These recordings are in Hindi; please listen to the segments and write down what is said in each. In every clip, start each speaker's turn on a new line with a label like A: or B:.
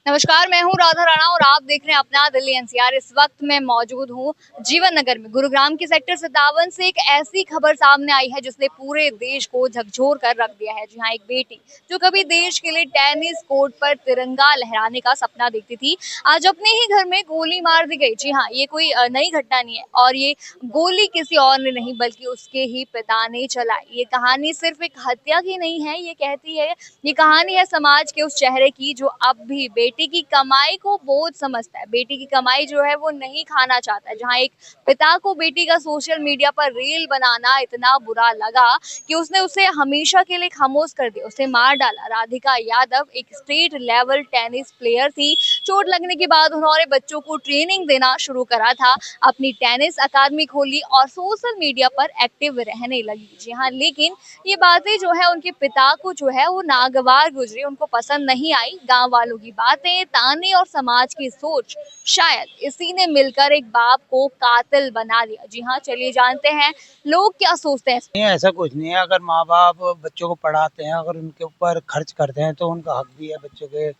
A: नमस्कार, मैं हूँ राधा राणा और आप देख रहे हैं अपना दिल्ली एनसीआर। इस वक्त मैं मौजूद हूँ जीवन नगर में। गुरुग्राम के सेक्टर 57 से एक ऐसी खबर सामने आई है जिसने पूरे देश को झकझोर कर रख दिया है। जी हाँ, एक बेटी जो कभी देश के लिए टेनिस कोर्ट पर तिरंगा लहराने का सपना देखती थी, आज अपने ही घर में गोली मार दी गई। जी हाँ, ये कोई नई घटना नहीं है और ये गोली किसी और ने नहीं बल्कि उसके ही पिता ने चलाई। ये कहानी सिर्फ एक हत्या की नहीं है, ये कहानी है समाज के उस चेहरे की जो अब भी बेटी की कमाई को बोझ समझता है। बेटी की कमाई जो है वो नहीं खाना चाहता है। जहां एक पिता को बेटी का सोशल मीडिया पर रील बनाना इतना बुरा लगा कि उसने उसे हमेशा के लिए खामोश कर दिया, उसे मार डाला। राधिका यादव एक स्टेट लेवल टेनिस प्लेयर थी। चोट लगने के बाद उन्होंने बच्चों को ट्रेनिंग देना शुरू करा था, अपनी टेनिस अकादमी खोली और सोशल मीडिया पर एक्टिव रहने लगी। जी हाँ, लेकिन ये बातें जो है उनके पिता को जो है वो नागवार गुजरी, उनको पसंद नहीं आई। गांव वालों की बातें, ताने और समाज की सोच, शायद इसी ने मिलकर एक बाप को कातिल बना दिया। जी हाँ, चलिए जानते हैं लोग क्या सोचते हैं।
B: नहीं, ऐसा कुछ नहीं है। अगर माँ बाप बच्चों को पढ़ाते हैं, अगर उनके ऊपर खर्च करते हैं तो उनका हक भी है बच्चों के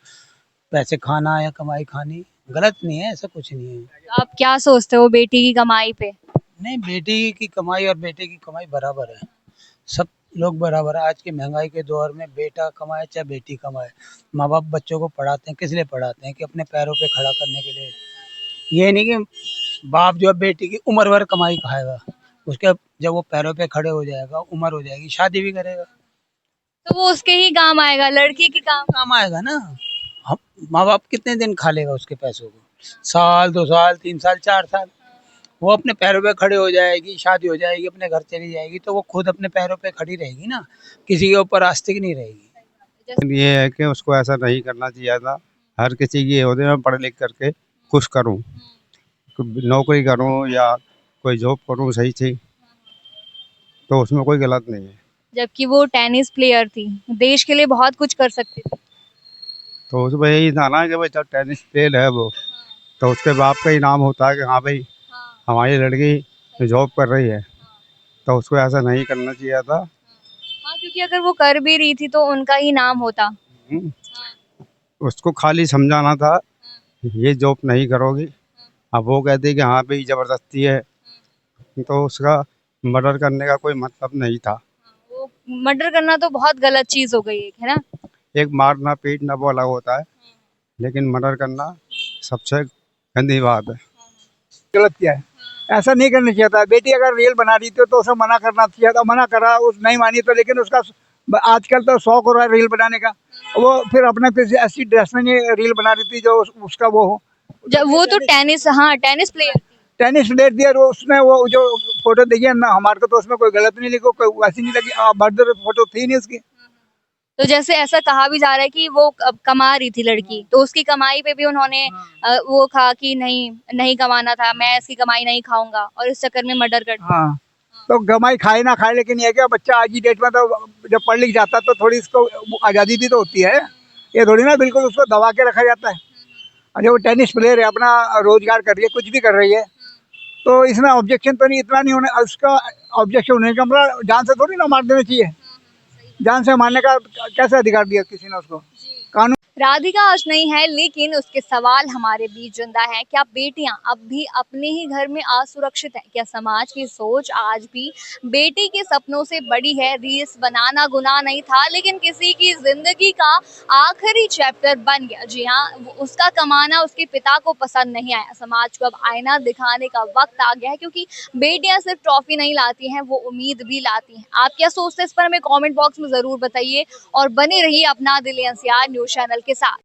B: पैसे खाना या कमाई खानी। गलत नहीं है, ऐसा कुछ नहीं है।
A: आप क्या सोचते हो बेटी की कमाई पे?
B: नहीं, बेटी की कमाई और बेटे की कमाई बराबर है। सब लोग बराबर है। आज की महंगाई के दौर में बेटा कमाए चाहे बेटी कमाए, माँ बाप बच्चों को पढ़ाते हैं। किस लिए पढ़ाते हैं? कि अपने पैरों पे खड़ा करने के लिए। ये नहीं कि बाप जो है बेटी की उम्र भर कमाई खाएगा। उसके जब वो पैरों पे खड़े हो जाएगा, उम्र हो जाएगी, शादी भी करेगा,
A: तो वो उसके ही काम आएगा, लड़की की काम।
B: काम आएगा ना। हम माँ बाप कितने दिन खा लेगा उसके पैसों को? साल, 2 साल, 3 साल, 4 साल। वो अपने पैरों पे खड़े हो जाएगी, शादी हो जाएगी, अपने घर चली जाएगी, तो वो खुद अपने पैरों पे खड़ी रहेगी ना, किसी के ऊपर आस्तिक नहीं रहेगी।
C: ये है कि उसको ऐसा नहीं करना चाहिए था। हर किसी की ये होती है मैं पढ़ लिख करके कुछ करूं, नौकरी करूं या कोई जॉब करूं सही थी, तो उसमें कोई गलत नहीं है।
A: जबकि वो टेनिस प्लेयर थी, देश के लिए बहुत कुछ कर सकती थी।
C: तो उसमें यही था ना कि भाई जब टेनिस प्लेयर है वो, तो उसके बाप का ही नाम होता है कि हाँ भाई हमारी लड़की जॉब कर रही है, तो उसको ऐसा नहीं करना चाहिए था।
A: हाँ, क्योंकि अगर वो कर भी रही थी तो उनका ही नाम होता।
C: हम्म, उसको खाली समझाना था ये जॉब नहीं करोगी। अब वो कहती कि हाँ भाई जबरदस्ती है, तो उसका मर्डर करने का कोई मतलब नहीं था।
A: वो मर्डर करना तो बहुत गलत चीज हो गई है ना।
C: एक मारना पीटना वो अलग होता है, लेकिन मर्डर करना सबसे गंदी बात है।
D: गलत किया है, ऐसा नहीं करना चाहिए था। बेटी अगर रील बना रही थी तो उसे मना करना चाहिए था, मना करा, उस नहीं मानी तो। लेकिन उसका आजकल तो शौक हो रहा है रील बनाने का। वो फिर अपने फिर ऐसी ड्रेस में नहीं रील बना रही थी जो उसका वो हो।
A: जब वो तो टेनिस, हाँ टेनिस प्लेयर थी।
D: टेनिस प्लेयर दिया और उसमें वो जो फोटो देखिए ना, हमारे को तो उसमें कोई गलत नहीं लिखो, कोई वैसी नहीं लगी। बर्थडे फोटो थी नहीं उसकी।
A: तो जैसे ऐसा कहा भी जा रहा है कि वो कमा रही थी लड़की, तो उसकी कमाई पे भी उन्होंने वो कहा कि नहीं नहीं कमाना था, मैं इसकी कमाई नहीं खाऊंगा और इस चक्कर में मर्डर कर दिया।
D: हाँ, तो कमाई खाए ना खाए, लेकिन ये क्या बच्चा आज की डेट में तो जब पढ़ लिख जाता तो थोड़ी इसको आज़ादी भी तो होती है। ये थोड़ी ना बिल्कुल उसको दबा के रखा जाता है। और जब वो टेनिस प्लेयर है, अपना रोजगार कर रही है, कुछ भी कर रही है, तो इसमें ऑब्जेक्शन तो नहीं, इतना नहीं होने उसका। ऑब्जेक्शन होने का मतलब जान से थोड़ी ना मार देना चाहिए। जान से मारने का कैसे अधिकार दिया किसी ने उसको? कानून।
A: राधिका आज नहीं है लेकिन उसके सवाल हमारे बीच जिंदा है। क्या बेटियां अब भी अपने ही घर में असुरक्षित हैं? क्या समाज की सोच आज भी बेटी के सपनों से बड़ी है? रील्स बनाना गुनाह नहीं था, लेकिन किसी की जिंदगी का आखिरी चैप्टर बन गया। जी हाँ, उसका कमाना उसके पिता को पसंद नहीं आया। समाज को अब आईना दिखाने का वक्त आ गया है, क्योंकि बेटियां सिर्फ ट्रॉफी नहीं लाती हैं, वो उम्मीद भी लाती हैं। आप क्या सोचते हैं इस पर हमें कमेंट बॉक्स में जरूर बताइए और बने रहिए अपना दिल्ली एनसीआर न्यूज चैनल के साथ।